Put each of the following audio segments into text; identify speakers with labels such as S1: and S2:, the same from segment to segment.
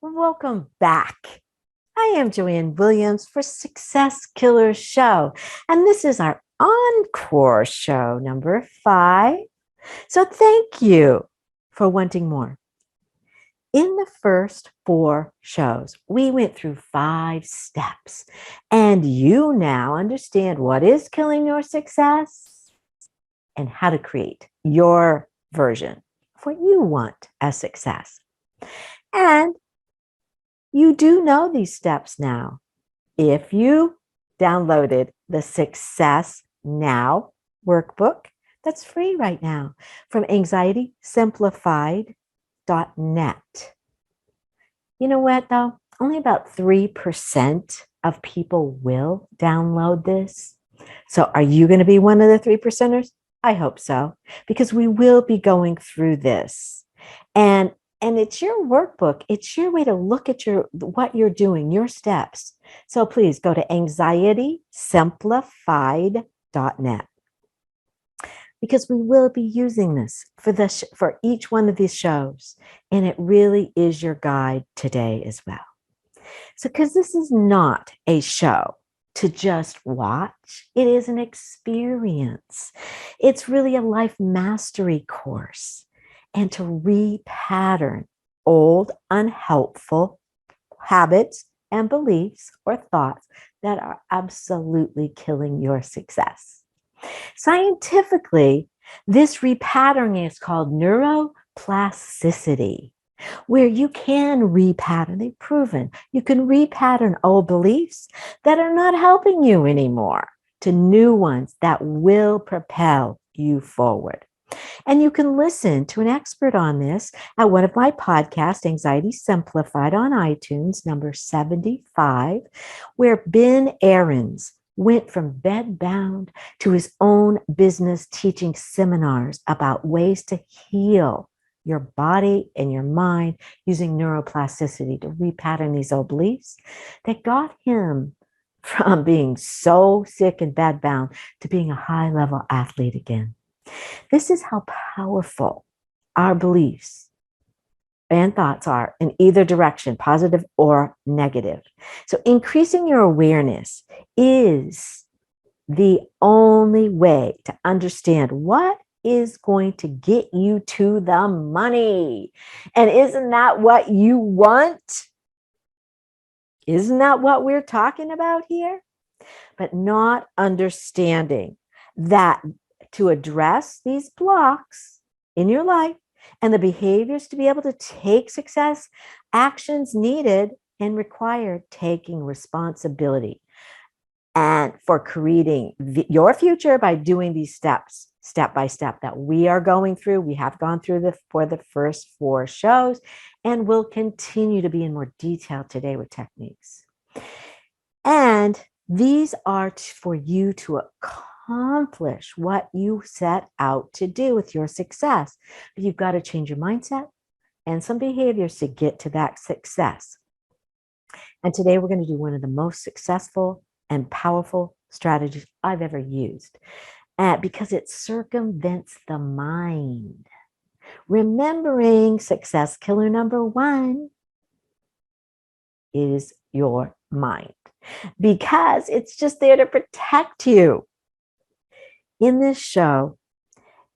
S1: Welcome back. I am Joanne Williams for Success Killer Show, and this is our encore show number 5. So thank you for wanting more. In the first 4 shows, we went through 5 steps, and you now understand what is killing your success and how to create your version of what you want as success. And you do know these steps now. If you downloaded the Success Now Workbook, that's free right now from anxietysimplified.net. You know what, though? Only about 3% of people will download this. So are you going to be one of the 3%ers? I hope so, because we will be going through this. And it's your workbook. It's your way to look at what you're doing, your steps. So please go to anxietysimplified.net, because we will be using this for each one of these shows. And it really is your guide today as well. So because this is not a show to just watch, it is an experience. It's really a life mastery course. And to repattern old, unhelpful habits and beliefs or thoughts that are absolutely killing your success. Scientifically, this repatterning is called neuroplasticity, where you can repattern. They've proven you can repattern old beliefs that are not helping you anymore to new ones that will propel you forward. And you can listen to an expert on this at one of my podcasts, Anxiety Simplified, on iTunes, number 75, where Ben Aarons went from bedbound to his own business teaching seminars about ways to heal your body and your mind using neuroplasticity to repattern these old beliefs that got him from being so sick and bedbound to being a high-level athlete again. This is how powerful our beliefs and thoughts are in either direction, positive or negative. So increasing your awareness is the only way to understand what is going to get you to the money. And isn't that what you want? Isn't that what we're talking about here? But not understanding that to address these blocks in your life and the behaviors to be able to take success, actions needed and require taking responsibility and for creating your future by doing these steps, step by step, that we are going through. We have gone through for the first 4 shows and will continue to be in more detail today with techniques. And these are for you to accomplish what you set out to do with your success. But you've got to change your mindset and some behaviors to get to that success. And today we're going to do one of the most successful and powerful strategies I've ever used, because it circumvents the mind. Remembering success killer number 1 is your mind, because it's just there to protect you. In this show,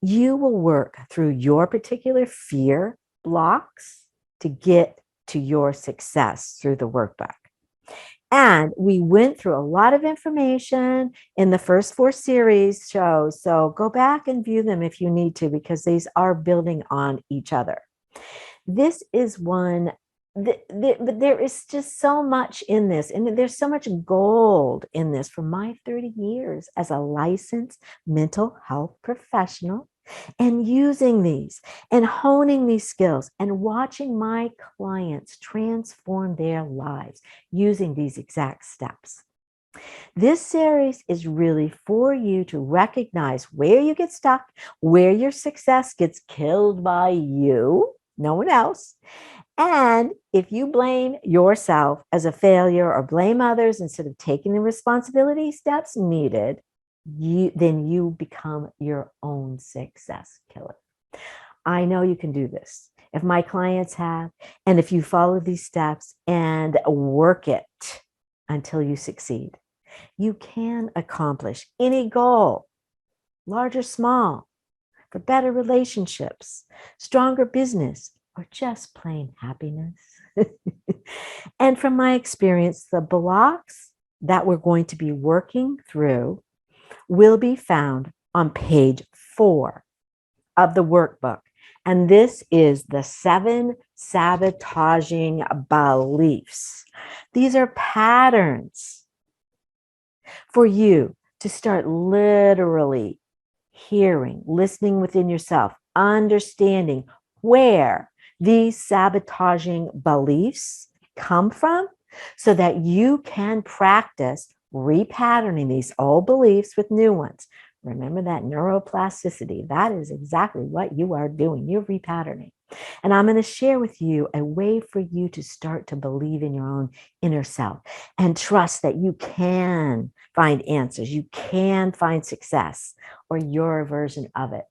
S1: you will work through your particular fear blocks to get to your success through the workbook. And we went through a lot of information in the first 4 series shows. So go back and view them if you need to, because these are building on each other. This is one, but there is just so much in this. And there's so much gold in this from my 30 years as a licensed mental health professional, and using these and honing these skills and watching my clients transform their lives using these exact steps. This series is really for you to recognize where you get stuck, where your success gets killed by you, no one else. And if you blame yourself as a failure or blame others instead of taking the responsibility steps needed, then you become your own success killer. I know you can do this. if my clients have, and if you follow these steps and work it until you succeed, you can accomplish any goal, large or small, for better relationships, stronger business, or just plain happiness. And from my experience, the blocks that we're going to be working through will be found on page 4 of the workbook. And this is the 7 sabotaging beliefs. These are patterns for you to start literally hearing, listening within yourself, understanding where these sabotaging beliefs come from so that you can practice repatterning these old beliefs with new ones. Remember that neuroplasticity. That is exactly what you are doing. You're repatterning. And I'm going to share with you a way for you to start to believe in your own inner self and trust that you can find answers. You can find success or your version of it,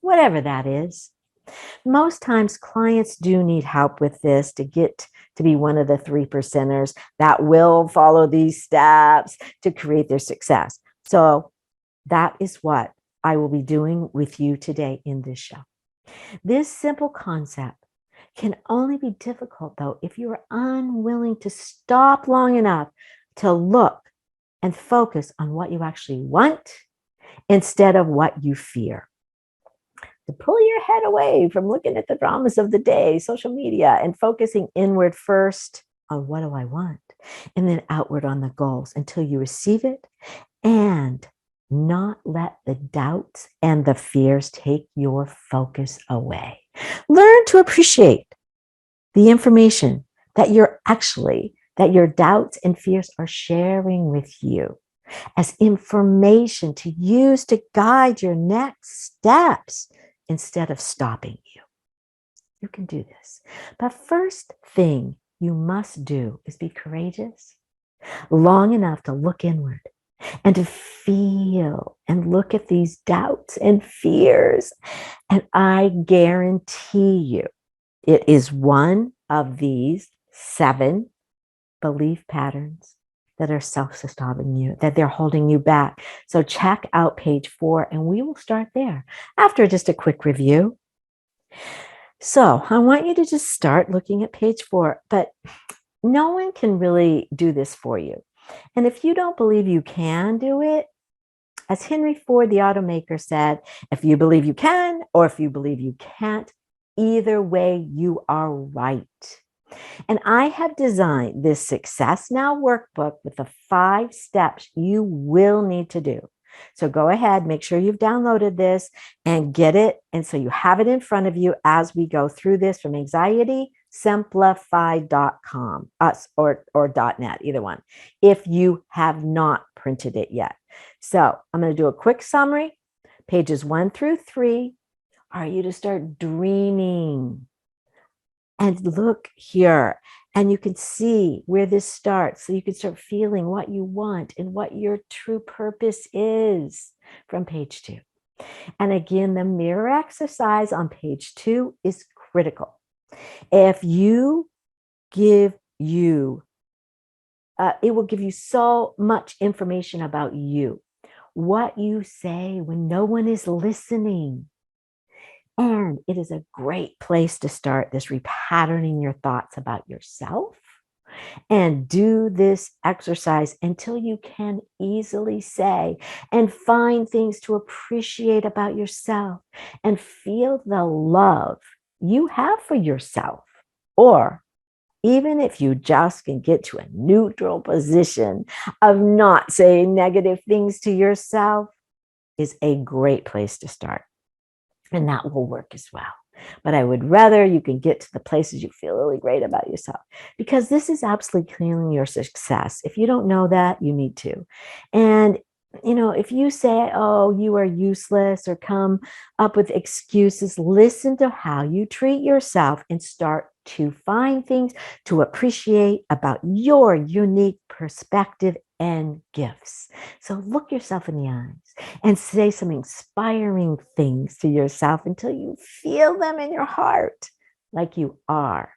S1: whatever that is. Most times clients do need help with this to get to be one of the 3%ers that will follow these steps to create their success. So that is what I will be doing with you today in this show. This simple concept can only be difficult, though, if you are unwilling to stop long enough to look and focus on what you actually want instead of what you fear. To pull your head away from looking at the dramas of the day, social media, and focusing inward first on what do I want, and then outward on the goals until you receive it, and not let the doubts and the fears take your focus away. Learn to appreciate the information that that your doubts and fears are sharing with you as information to use to guide your next steps instead of stopping you. You can do this. But first thing you must do is be courageous long enough to look inward and to feel and look at these doubts and fears. And I guarantee you, it is one of these 7 belief patterns that are self-sabotaging you, that they're holding you back. So check out page 4, and we will start there after just a quick review. So I want you to just start looking at page 4, but no one can really do this for you. And if you don't believe you can do it, as Henry Ford, the automaker, said, if you believe you can or if you believe you can't, either way, you are right. And I have designed this Success Now workbook with the 5 steps you will need to do. So go ahead, make sure you've downloaded this and get it. And so you have it in front of you as we go through this from anxietysimplified.com or .net, either one, if you have not printed it yet. So I'm going to do a quick summary. Pages 1 through 3 are you to start dreaming. And look here, and you can see where this starts. So you can start feeling what you want and what your true purpose is from page 2. And again, the mirror exercise on page 2 is critical. If you give you, it will give you so much information about you, what you say when no one is listening. And it is a great place to start this repatterning your thoughts about yourself. And do this exercise until you can easily say and find things to appreciate about yourself and feel the love you have for yourself. Or even if you just can get to a neutral position of not saying negative things to yourself, is a great place to start. And that will work as well. But I would rather you can get to the places you feel really great about yourself, because this is absolutely killing your success. If you don't know that, you need to. And, if you say, oh, you are useless or come up with excuses, listen to how you treat yourself and start to find things to appreciate about your unique perspective and gifts. So look yourself in the eyes and say some inspiring things to yourself until you feel them in your heart. like you are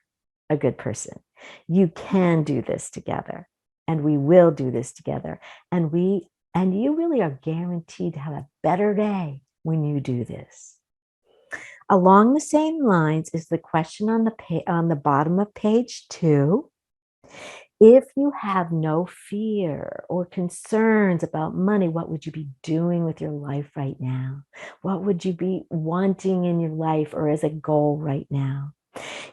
S1: a good person. You can do this together, and we will do this together. And you really are guaranteed to have a better day when you do this. Along the same lines is the question on the bottom of page 2. If you have no fear or concerns about money, what would you be doing with your life right now? What would you be wanting in your life or as a goal right now?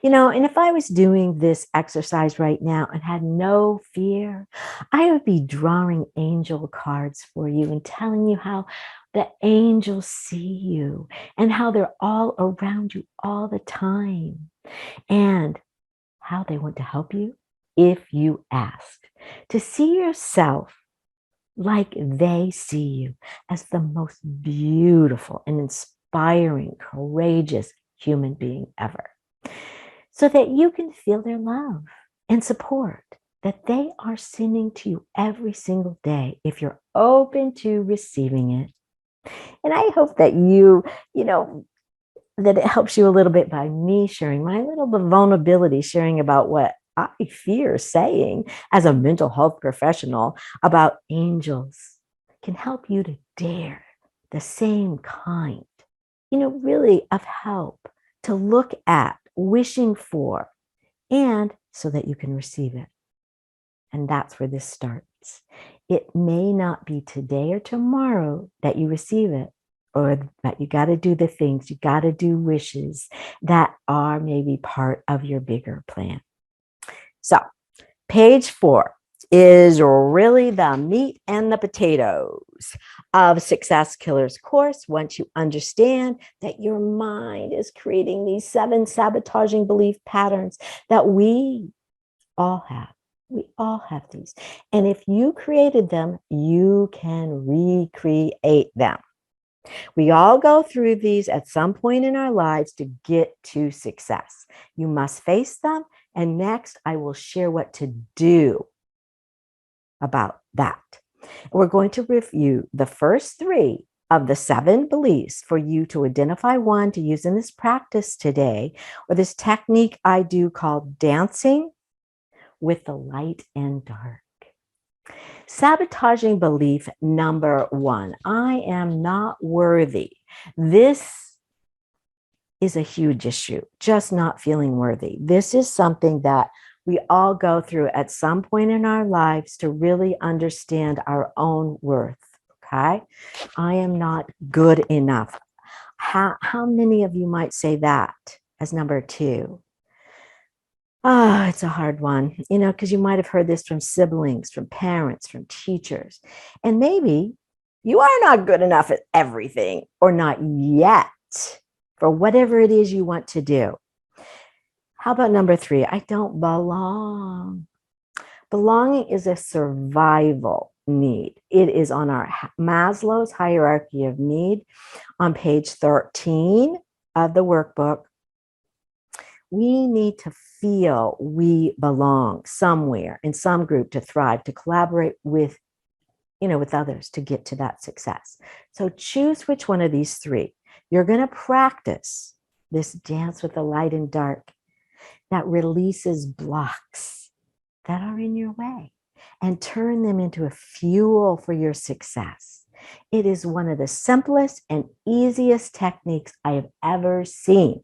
S1: And if I was doing this exercise right now and had no fear, I would be drawing angel cards for you and telling you how the angels see you and how they're all around you all the time and how they want to help you if you ask. To see yourself like they see you as the most beautiful and inspiring, courageous human being ever, so that you can feel their love and support that they are sending to you every single day if you're open to receiving it. And I hope that that it helps you a little bit by me sharing my little bit of vulnerability, sharing about what I fear saying as a mental health professional about angels can help you to dare the same kind, really of help to look at, wishing for, and so that you can receive it. And that's where this starts. It may not be today or tomorrow that you receive it, or that you got to do the things, you got to do wishes that are maybe part of your bigger plan. So, page 4 is really the meat and the potatoes of Success Killer's course. Once you understand that your mind is creating these 7 sabotaging belief patterns that we all have. We all have these. And if you created them, you can recreate them. We all go through these at some point in our lives to get to success. You must face them. And next, I will share what to do about that. We're going to review the first 3 of the 7 beliefs for you to identify one to use in this practice today, or this technique I do called dancing with the light and dark. Sabotaging belief number 1, I am not worthy. This is a huge issue, just not feeling worthy. This is something that we all go through at some point in our lives to really understand our own worth, okay? I am not good enough. How many of you might say that as number 2? It's a hard one, because you might have heard this from siblings, from parents, from teachers. And maybe you are not good enough at everything, or not yet, for whatever it is you want to do. How about number 3? I don't belong. Belonging is a survival need. It is on our Maslow's hierarchy of need on page 13 of the workbook. We need to feel we belong somewhere in some group to thrive, to collaborate with others to get to that success. So choose which one of these 3. You're going to practice this dance with the light and dark that releases blocks that are in your way and turn them into a fuel for your success. It is one of the simplest and easiest techniques I have ever seen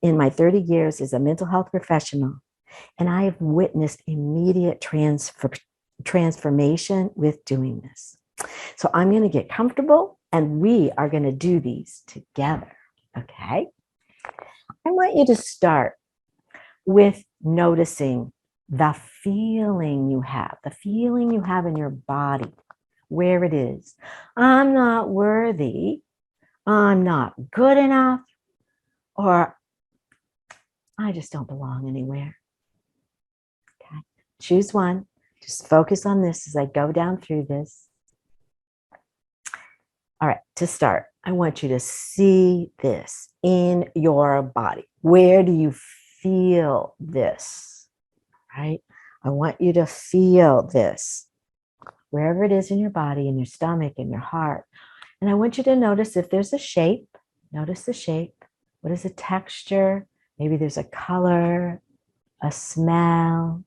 S1: in my 30 years as a mental health professional, and I have witnessed immediate transformation with doing this. So I'm going to get comfortable, and we are going to do these together, okay? I want you to start with noticing the feeling you have in your body, where it is. I'm not worthy. I'm not good enough. Or I just don't belong anywhere. Okay. Choose one. Just focus on this as I go down through this. All right, to start, I want you to see this in your body. Where do you feel this? Right? I want you to feel this wherever it is in your body, in your stomach, in your heart. And I want you to notice if there's a shape. Notice the shape. What is the texture? Maybe there's a color, a smell.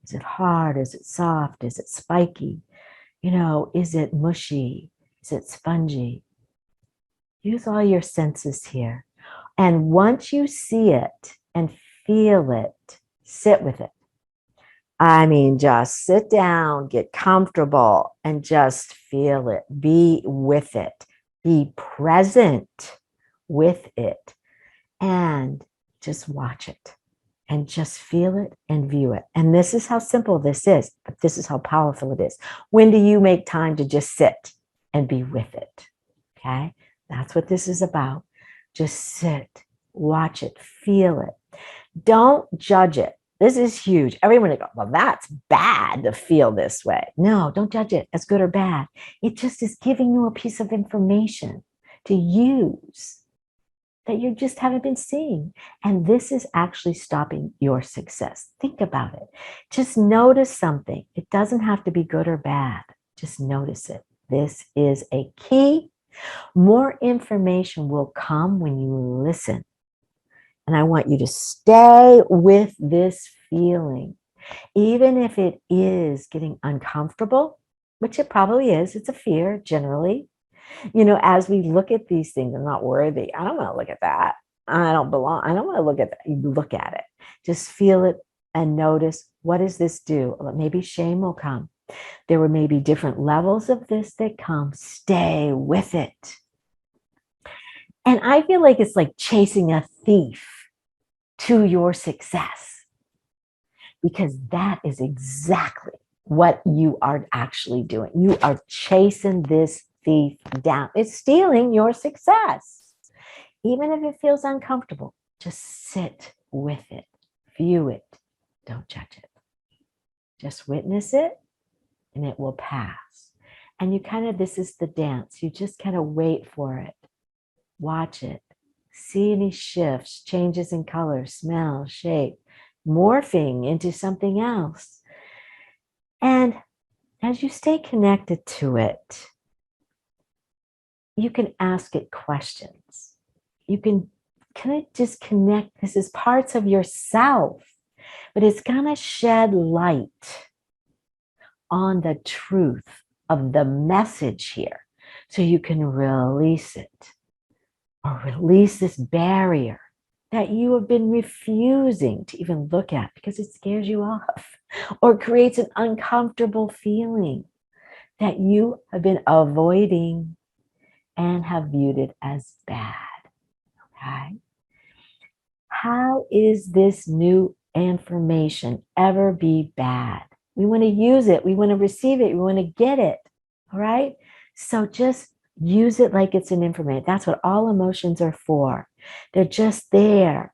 S1: Is it hard? Is it soft? Is it spiky? Is it mushy? Is it spongy? Use all your senses here. And once you see it and feel it, sit with it. I mean, just sit down, get comfortable, and just feel it. Be with it. Be present with it. And just watch it. And just feel it and view it. And this is how simple this is, but this is how powerful it is. When do you make time to just sit and be with it? Okay? That's what this is about. Just sit, watch it, feel it. Don't judge it. This is huge. Everyone will go, well, that's bad to feel this way. No, don't judge it as good or bad. It just is giving you a piece of information to use that you just haven't been seeing. And this is actually stopping your success. Think about it. Just notice something. It doesn't have to be good or bad. Just notice it. This is a key. More information will come when you listen. And I want you to stay with this feeling, even if it is getting uncomfortable, which it probably is. It's a fear generally. As we look at these things, I'm not worthy. I don't want to look at that. I don't belong. I don't want to look at that. You look at it. Just feel it and notice, what does this do? Maybe shame will come. There were maybe different levels of this that come. Stay with it. And I feel like it's like chasing a thief to your success, because that is exactly what you are actually doing. You are chasing this thief down. It's stealing your success. Even if it feels uncomfortable, just sit with it, view it, don't judge it. Just witness it and it will pass. And this is the dance. You just kind of wait for it. Watch it. See any shifts, changes in color, smell, shape, morphing into something else. And as you stay connected to it, you can ask it questions. You can just connect. This is parts of yourself, but it's going to shed light on the truth of the message here, so you can release it, or release this barrier that you have been refusing to even look at because it scares you off, or creates an uncomfortable feeling that you have been avoiding and have viewed it as bad. Okay? How is this new information ever be bad? We want to use it. We want to receive it. We want to get it. All right? So just use it like it's an information. That's what all emotions are for. They're just there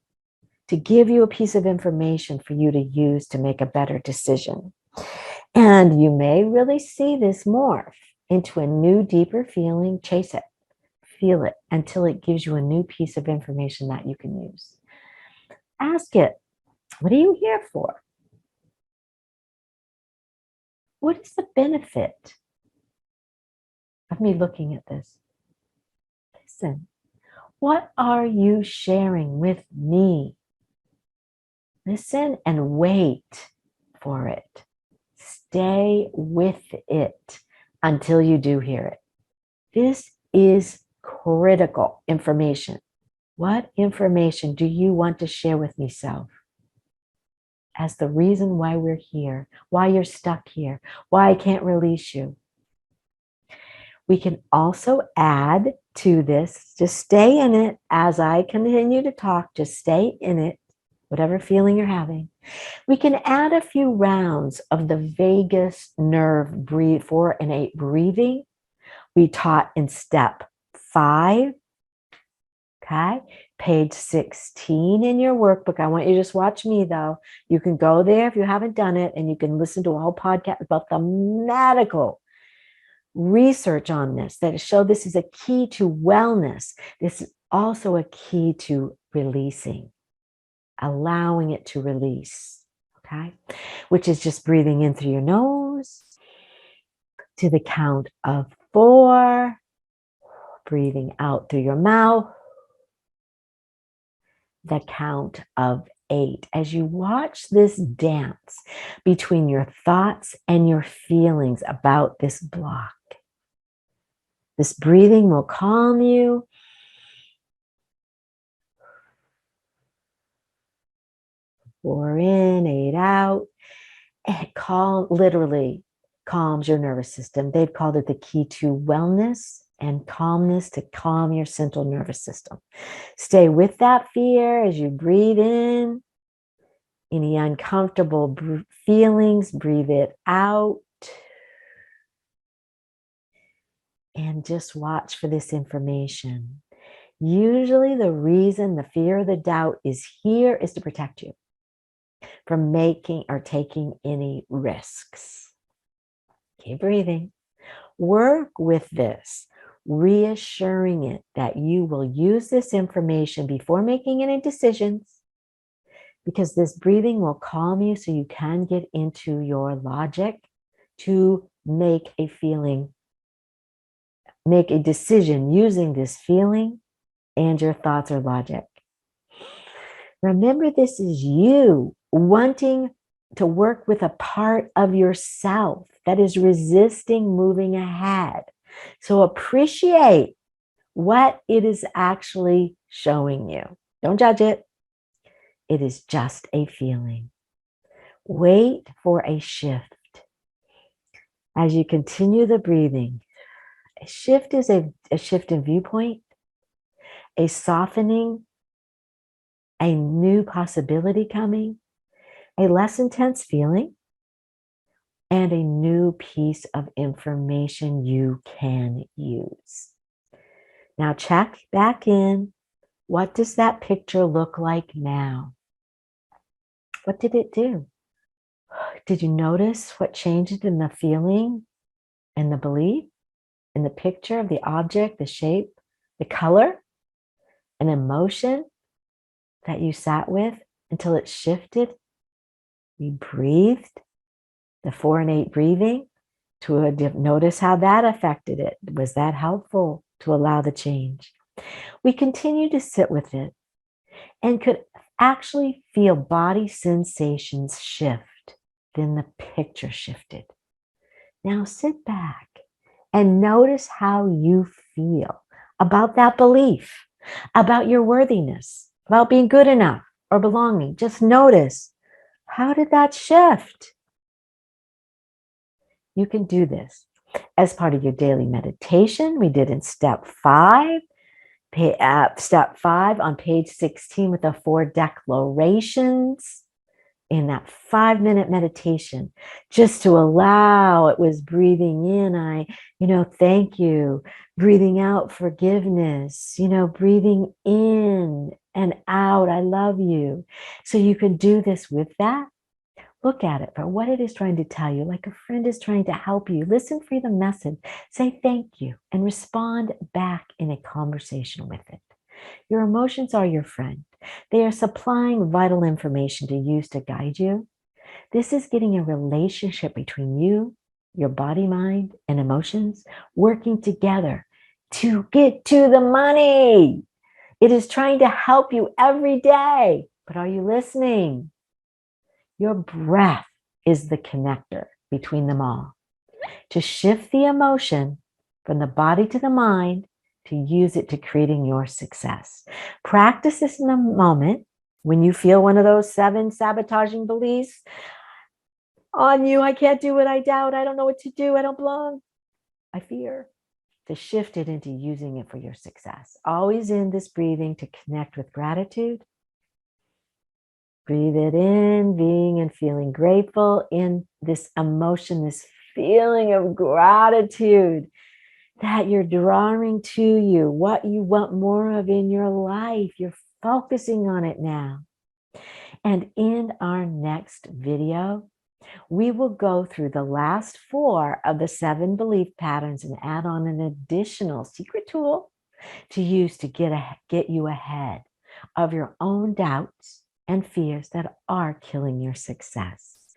S1: to give you a piece of information for you to use to make a better decision. And you may really see this morph into a new, deeper feeling. Chase it. Feel it until it gives you a new piece of information that you can use. Ask it, what are you here for? What is the benefit of me looking at this? Listen, what are you sharing with me? Listen and wait for it. Stay with it until you do hear it. This is critical information. What information do you want to share with me, self? As the reason why we're here, why you're stuck here, why I can't release you. We can also add to this, just stay in it as I continue to talk, just stay in it, whatever feeling you're having. We can add a few rounds of the vagus nerve 4 and 8 breathing we taught in step 5. Okay, page 16 in your workbook. I want you to just watch me though. You can go there if you haven't done it, and you can listen to a whole podcast about the medical research on this that show this is a key to wellness. This is also a key to releasing, allowing it to release, okay? Which is just breathing in through your nose to the count of 4, breathing out through your mouth the count of 8 as you watch this dance between your thoughts and your feelings about this block. This breathing will calm you. 4 in, 8 out. It literally calms your nervous system. They've called it the key to wellness and calmness, to calm your central nervous system. Stay with that fear as you breathe in. Any uncomfortable feelings, breathe it out. And just watch for this information. Usually the reason the fear or the doubt is here is to protect you from making or taking any risks. Keep breathing. Work with this, reassuring it that you will use this information before making any decisions, because this breathing will calm you so you can get into your logic to make a decision using this feeling and your thoughts or logic. Remember, this is you wanting to work with a part of yourself that is resisting moving ahead. So appreciate what it is actually showing you. Don't judge it. It is just a feeling. Wait for a shift. As you continue the breathing, a shift is a shift in viewpoint, a softening, a new possibility coming, a less intense feeling, and a new piece of information you can use. Now check back in. What does that picture look like now? What did it do? Did you notice what changed in the feeling and the belief, in the picture of the object, the shape, the color, an emotion that you sat with until it shifted? You breathed, the 4 and 8 breathing, to notice how that affected it. Was that helpful to allow the change? We continue to sit with it and could actually feel body sensations shift. Then the picture shifted. Now sit back and notice how you feel about that belief, about your worthiness, about being good enough or belonging. Just notice, how did that shift? You can do this as part of your daily meditation. We did in step 5. Step 5 on page 16 with the 4 declarations. In that 5-minute meditation, just to allow, it was breathing in, thank you, breathing out, forgiveness, breathing in and out, I love you. So you can do this with that. Look at it for what it is trying to tell you, like a friend is trying to help you. Listen for the message, say thank you, and respond back in a conversation with it. Your emotions are your friend. They are supplying vital information to use to guide you. This is getting a relationship between you, your body, mind, and emotions working together to get to the money. It is trying to help you every day. But are you listening? Your breath is the connector between them all. To shift the emotion from the body to the mind, to use it to creating your success. Practice this in the moment when you feel one of those 7 sabotaging beliefs on you. I can't do it. I doubt. I don't know what to do. I don't belong. I fear. To shift it into using it for your success. Always in this breathing to connect with gratitude. Breathe it in, being and feeling grateful in this emotion, this feeling of gratitude that you're drawing to you, what you want more of in your life. You're focusing on it now. And in our next video, we will go through the last 4 of the 7 belief patterns and add on an additional secret tool to use to get you ahead of your own doubts and fears that are killing your success.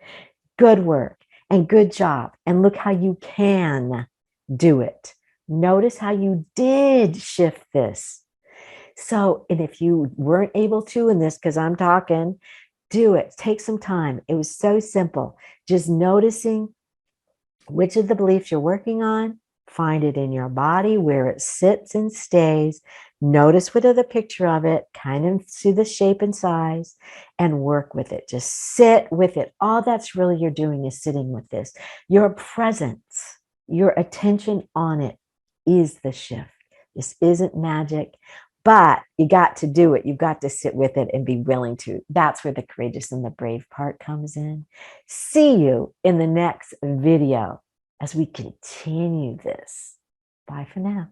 S1: Good work and good job. And look how you can do it. Notice how you did shift this. So, and if you weren't able to in this, because I'm talking, do it. Take some time. It was so simple. Just noticing which of the beliefs you're working on, find it in your body where it sits and stays. Notice what are the picture of it, kind of see the shape and size, and work with it. Just sit with it. All that's really you're doing is sitting with this. Your presence, your attention on it is the shift. This isn't magic, but you got to do it. You've got to sit with it and be willing to. That's where the courageous and the brave part comes in. See you in the next video as we continue this. Bye for now.